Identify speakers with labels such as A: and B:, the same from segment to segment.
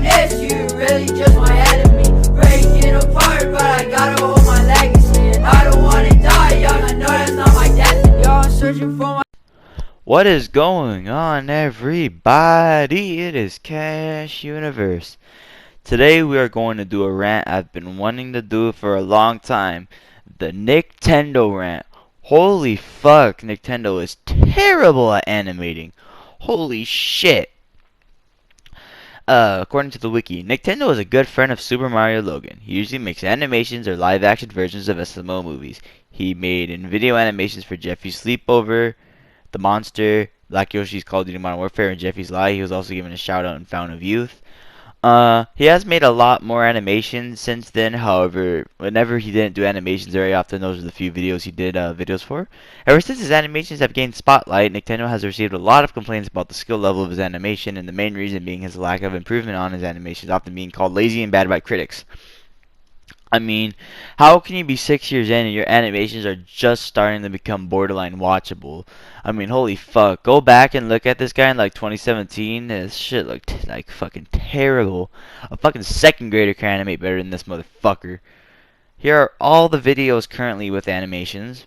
A: honest, you really just my enemy. Breaking apart, but I gotta hold my legacy. And I don't wanna die young, I know that's not my destiny. Yo, I'm searching for my...
B: What is going on, everybody? It is Cash Universe. Today we are going to do a rant I've been wanting to do for a long time. The NICKTENDO rant. Holy fuck, NICKTENDO is terrible at animating. Holy shit. According to the wiki, NICKTENDO is a good friend of Super Mario Logan. He usually makes animations or live action versions of SMO movies. He made in-video animations for Jeffy's Sleepover, The Monster, Black Yoshi's Call of Duty Modern Warfare, and Jeffy's Lie. He was also given a shout out in Fountain of Youth. He has made a lot more animations since then. However, whenever he didn't do animations very often, those are the few videos he did videos for. Ever since his animations have gained spotlight, NICKTENDO has received a lot of complaints about the skill level of his animation, and the main reason being his lack of improvement on his animations, often being called lazy and bad by critics. I mean, how can you be 6 years in and your animations are just starting to become borderline watchable? I mean, holy fuck. Go back and look at this guy in like 2017. This shit looked like fucking terrible. A fucking second grader can animate better than this motherfucker. Here are all the videos currently with animations.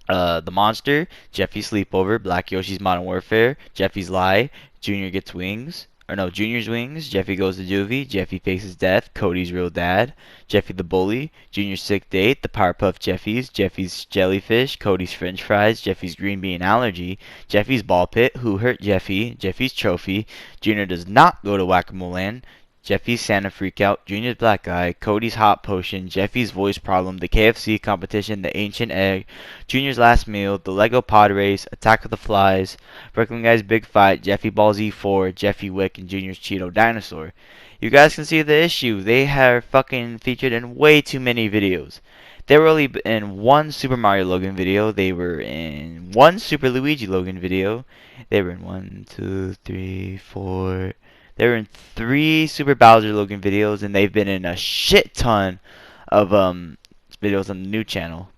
B: The Monster, Jeffy's Sleepover, Black Yoshi's Modern Warfare, Jeffy's Lie, Junior Gets Wings. Or no, Junior's Wings, Jeffy Goes to Juvie, Jeffy Faces Death, Cody's Real Dad, Jeffy the Bully, Junior's Sick Date, The Powerpuff Jeffies, Jeffy's Jellyfish, Cody's French Fries, Jeffy's Green Bean Allergy, Jeffy's Ball Pit, Who Hurt Jeffy, Jeffy's Trophy, Junior Does Not Go to Whack-A-Mole Land, Jeffy's Santa Freakout, Junior's Black Eye, Cody's Hot Potion, Jeffy's Voice Problem, the KFC Competition, the Ancient Egg, Junior's Last Meal, the Lego Pod Race, Attack of the Flies, Brooklyn Guy's Big Fight, Jeffy Ball Z4, Jeffy Wick, and Junior's Cheeto Dinosaur. You guys can see the issue. They have fucking featured in way too many videos. They were only in one Super Mario Logan video. They were in one Super Luigi Logan video. They were in 1, 2, 3, 4... They were in 3 Super Bowser Logan videos, and they've been in a shit ton of videos on the new channel.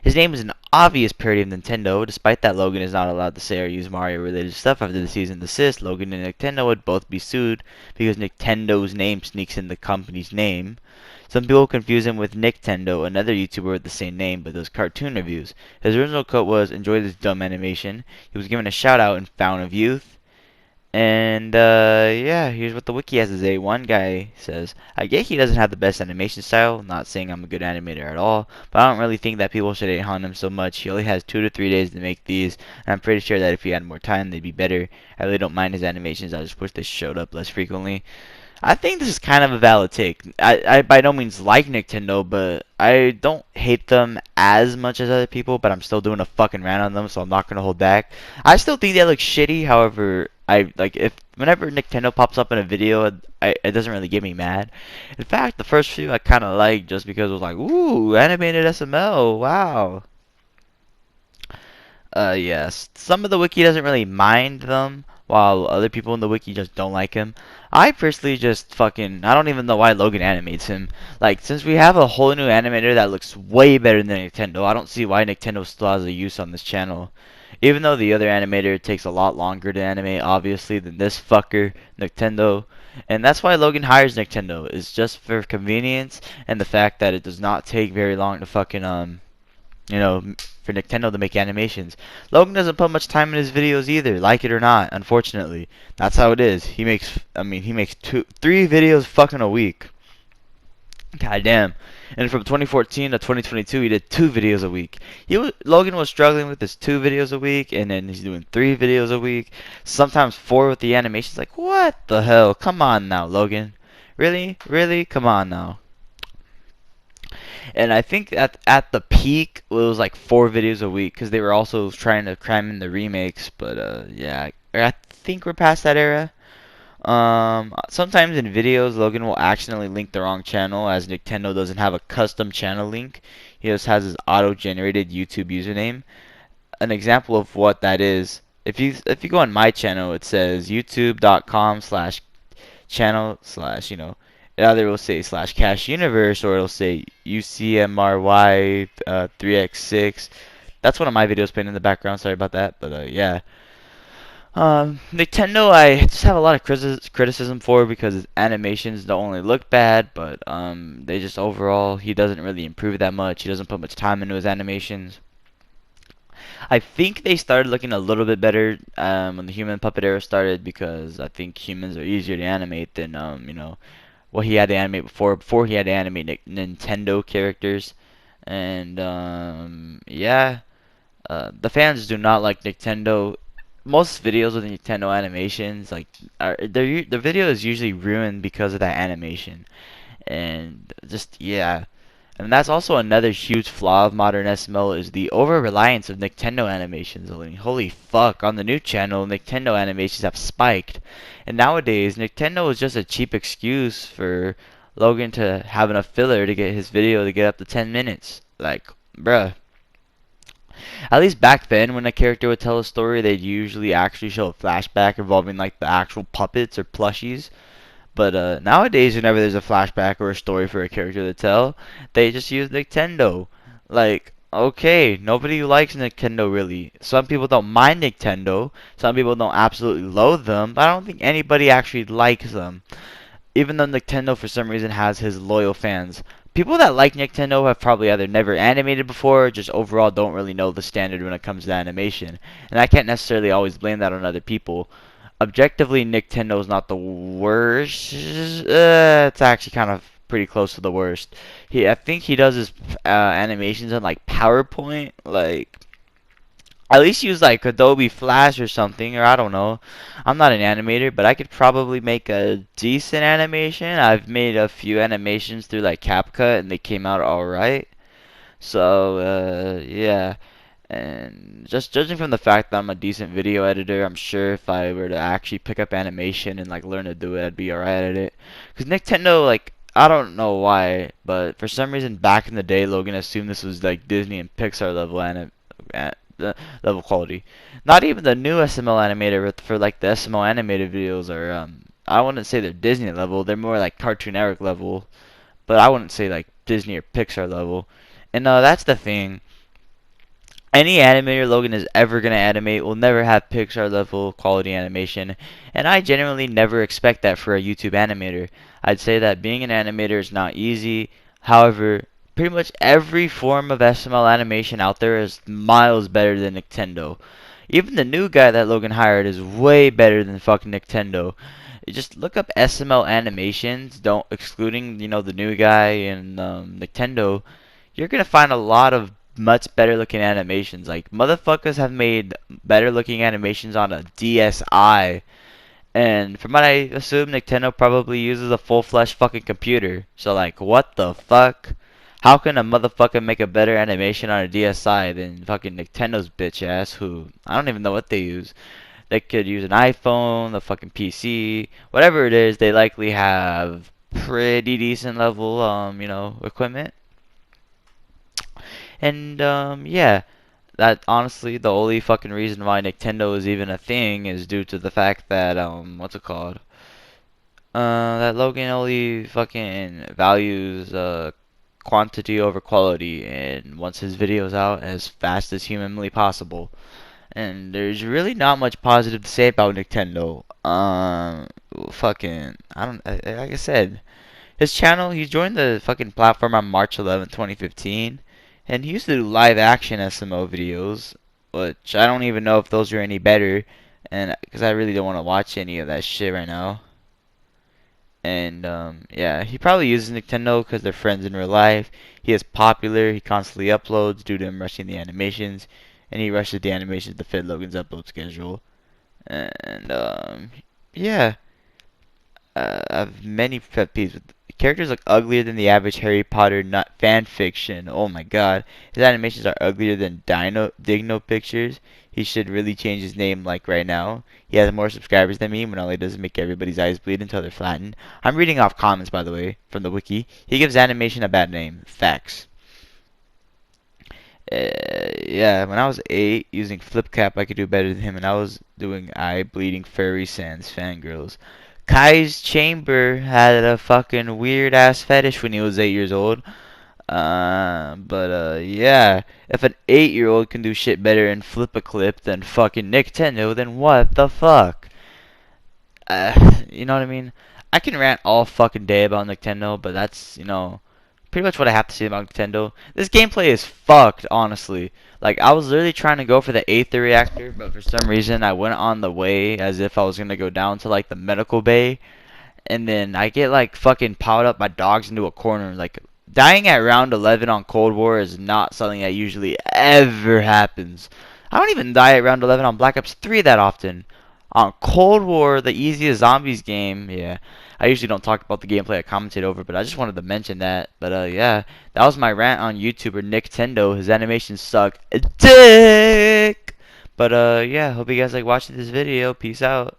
B: His name is an obvious parody of Nintendo. Despite that Logan is not allowed to say or use Mario-related stuff after the cease and desist, Logan and NICKTENDO would both be sued because NICKTENDO's name sneaks in the company's name. Some people confuse him with NICKTENDO, another YouTuber with the same name but does cartoon reviews. His original quote was, "Enjoy this dumb animation." He was given a shout out in Fountain of Youth. And, yeah, here's what the wiki has to say. One guy says, "I get he doesn't have the best animation style, not saying I'm a good animator at all, but I don't really think that people should hate on him so much. He only has 2 to 3 days to make these, and I'm pretty sure that if he had more time, they'd be better. I really don't mind his animations, I just wish they showed up less frequently." I think this is kind of a valid take. I by no means like NICKTENDO, but I don't hate them as much as other people, but I'm still doing a fucking rant on them, so I'm not going to hold back. I still think they look shitty, however, whenever NICKTENDO pops up in a video, it doesn't really get me mad. In fact, the first few I kind of liked just because it was like, ooh, animated SML, wow. Yes, some of the wiki doesn't really mind them, while other people in the wiki just don't like him. I personally just I don't even know why Logan animates him. Like, since we have a whole new animator that looks way better than NICKTENDO, I don't see why NICKTENDO still has a use on this channel. Even though the other animator takes a lot longer to animate, obviously, than this fucker, NICKTENDO. And that's why Logan hires NICKTENDO, is just for convenience and the fact that it does not take very long to for NICKTENDO to make animations. Logan doesn't put much time in his videos either, like it or not, unfortunately. That's how it is. He makes 3 videos fucking a week. God damn. And from 2014 to 2022, he did 2 videos a week. Logan was struggling with his 2 videos a week, and then he's doing 3 videos a week. Sometimes 4 with the animations. Like, what the hell? Come on now, Logan. Really? Really? Come on now. And I think at the peak, it was like 4 videos a week, because they were also trying to cram in the remakes. But, yeah, I think we're past that era. Sometimes in videos, Logan will accidentally link the wrong channel, as NICKTENDO doesn't have a custom channel link. He just has his auto-generated YouTube username. An example of what that is, if you go on my channel, it says youtube.com/channel/ it either will say /Cash Universe, or it'll say UCMRY 3x6. That's one of my videos playing in the background. Sorry about that, but yeah. Nintendo, I just have a lot of criticism for because his animations don't only look bad, but they just overall he doesn't really improve that much. He doesn't put much time into his animations. I think they started looking a little bit better when the human puppet era started because I think humans are easier to animate than what he had to animate before he had to animate Nintendo characters. And yeah, the fans do not like Nintendo. Most videos with Nintendo animations, like, the video is usually ruined because of that animation, and just yeah. And that's also another huge flaw of modern SML is the over reliance of Nintendo animations. I mean, holy fuck! On the new channel, Nintendo animations have spiked, and nowadays Nintendo is just a cheap excuse for Logan to have enough filler to get his video to get up to 10 minutes. Like, bruh. At least back then, when a character would tell a story, they'd usually actually show a flashback involving like the actual puppets or plushies. But nowadays, whenever there's a flashback or a story for a character to tell, they just use Nintendo. Like, okay, nobody likes Nintendo really. Some people don't mind Nintendo. Some people don't absolutely loathe them. But I don't think anybody actually likes them. Even though Nintendo for some reason has his loyal fans. People that like Nintendo have probably either never animated before or just overall don't really know the standard when it comes to animation. And I can't necessarily always blame that on other people. Objectively, Nintendo is not the worst. It's actually kind of pretty close to the worst. I think he does his animations in like PowerPoint, like at least use like Adobe Flash or something, or I don't know. I'm not an animator, but I could probably make a decent animation. I've made a few animations through like CapCut, and they came out alright. So, yeah. And just judging from the fact that I'm a decent video editor, I'm sure if I were to actually pick up animation and like learn to do it, I'd be alright at it. Because Nintendo, like, I don't know why, but for some reason back in the day, Logan assumed this was like Disney and Pixar level level quality. Not even the new SML animator for like the SML animated videos are I wouldn't say they're Disney level. They're more like Cartoon Network level, but I wouldn't say like Disney or Pixar level. And that's the thing. Any animator Logan is ever going to animate will never have Pixar level quality animation, and I genuinely never expect that for a YouTube animator. I'd say that being an animator is not easy. However, pretty much every form of SML animation out there is miles better than Nintendo. Even the new guy that Logan hired is way better than fucking Nintendo. Just look up SML animations, don't excluding the new guy and Nintendo. You're gonna find a lot of much better looking animations. Like motherfuckers have made better looking animations on a DSi. And from what I assume, Nintendo probably uses a full-fledged fucking computer. So like, what the fuck? How can a motherfucker make a better animation on a DSi than fucking Nintendo's bitch ass? Who I don't even know what they use. They could use an iPhone, a fucking PC, whatever it is. They likely have pretty decent level, equipment. And yeah, that honestly the only fucking reason why Nintendo is even a thing is due to the fact that what's it called? That Logan only fucking values quantity over quality and wants his videos out as fast as humanly possible. And there's really not much positive to say about Nintendo. Fucking I don't like I said, his channel, he joined the fucking platform on March 11th, 2015, and he used to do live action SMO videos, which I don't even know if those are any better, and because I really don't want to watch any of that shit right now. And yeah, he probably uses Nintendo because they're friends in real life. He is popular. He constantly uploads due to him rushing the animations, and he rushes the animations to fit Logan's upload schedule. And yeah. I have many pet peeves with characters look uglier than the average Harry Potter nut fan fiction. Oh my god. His animations are uglier than Digno pictures. He should really change his name like right now. He has more subscribers than me when all he does is make everybody's eyes bleed until they're flattened. I'm reading off comments by the way from the wiki. He gives animation a bad name. Facts. Yeah, when I was 8 using FlipCap I could do better than him and I was doing eye bleeding furry sans fangirls. Kai's Chamber had a fucking weird ass fetish when he was 8 years old. Yeah, if an 8-year-old can do shit better and flip a clip than fucking Nintendo, then what the fuck? You know what I mean? I can rant all fucking day about Nintendo, but that's, pretty much what I have to say about Nintendo. This gameplay is fucked, honestly. Like, I was literally trying to go for the 8th reactor, but for some reason I went on the way as if I was gonna go down to, like, the medical bay. And then I get, like, fucking piled up by dogs into a corner. Like, dying at round 11 on Cold War is not something that usually ever happens. I don't even die at round 11 on Black Ops 3 that often. On Cold War, the easiest zombies game, yeah. I usually don't talk about the gameplay I commentate over, but I just wanted to mention that. But yeah, that was my rant on YouTuber Nicktendo. His animations suck dick. But yeah, hope you guys like watching this video. Peace out.